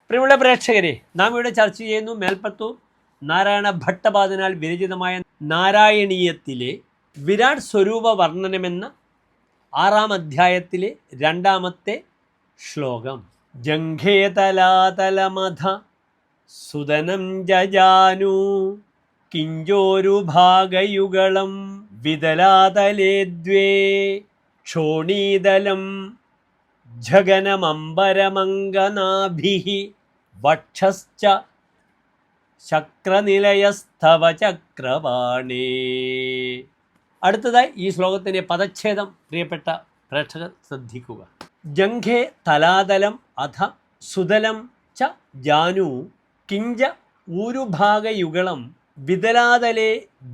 പ്രിയമുള്ള പ്രേക്ഷകരെ, നാം ഇവിടെ ചർച്ച ചെയ്യുന്നു മേൽപ്പത്തൂർ നാരായണ ഭട്ടപാദനാൽ വിരചിതമായ നാരായണീയത്തിലെ വിരാട് സ്വരൂപ വർണ്ണനമെന്ന 6-ാം അധ്യായത്തിലെ 2-ാമത്തെ ശ്ലോകം. ജംഘേതലാതലമധ സുദനം ജജാനു കിഞ്ചോരു ഭാഗയുഗളം വിതലാതലേ ദ്വേ ക്ഷോണീതലം ജഗനമംബരമംഗനാഭിഃ വക്ഷശ്ച ശക്രനിലയസ്തവ ചക്രപാണേ. അടുത്തതായി ഈ ശ്ലോകത്തിൻ്റെ പദച്ഛേദം പ്രിയപ്പെട്ട പ്രേക്ഷകർ ശ്രദ്ധിക്കുക. ജംഘേ തലാതലം അധ സുതലം ച ജാനു കിഞ്ച ഊരുഭാഗയുഗളം വിതലാതലേ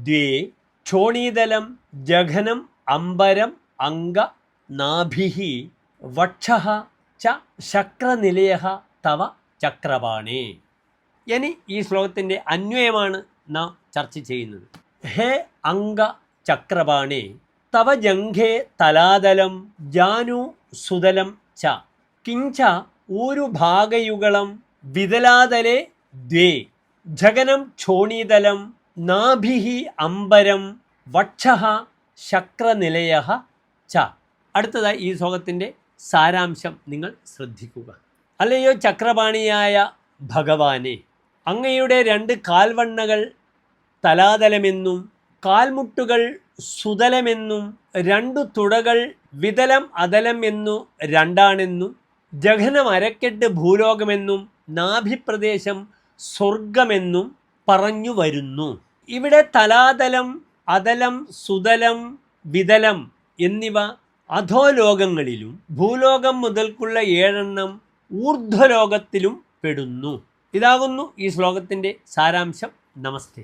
ദ്വേ ക്ഷോണീതലം ജഘനം അംബരം അംഗ നാഭിഃ വക്ഷഃ ച ശക്രനിലയഃ തവ ചക്രപാണേ. ഇനി ഈ ശ്ലോകത്തിൻ്റെ അന്വയമാണ് നാം ചർച്ച ചെയ്യുന്നത്. ഹേ അംഗ ചക്രപാണേ തവ ജംഘേ തലാതലം ജാനു സുതലം ച കിഞ്ച ഊരുഭാഗയുഗളം വിതലാതലേ ദ്വേ ജഗനം ക്ഷോണീതലം നാഭിഃ അംബരം വക്ഷഃ ശക്രനിലയഃ ച. അടുത്തതായി ഈ ശ്ലോകത്തിൻ്റെ സാരാംശം നിങ്ങൾ ശ്രദ്ധിക്കുക. അല്ലയോ ചക്രപാണിയായ ഭഗവാനെ, അങ്ങയുടെ 2 കാൽവണ്ണകൾ തലാതലമെന്നും കാൽമുട്ടുകൾ സുതലമെന്നും 2 തുടകൾ വിതലം അതലം എന്നു 2ആണെന്നും ജഘനം അരക്കെട്ട് ഭൂലോകമെന്നും നാഭിപ്രദേശം സ്വർഗമെന്നും പറഞ്ഞു വരുന്നു. ഇവിടെ തലാതലം, അതലം, സുതലം, വിതലം എന്നിവ അധോലോകങ്ങളിലും ഭൂലോകം മുതൽക്കുള്ള 7 ഊർധ്വലോകത്തിലും പെടുന്നു. ഇതാകുന്നു ഈ ശ്ലോകത്തിൻ്റെ സാരാംശം. നമസ്തേ.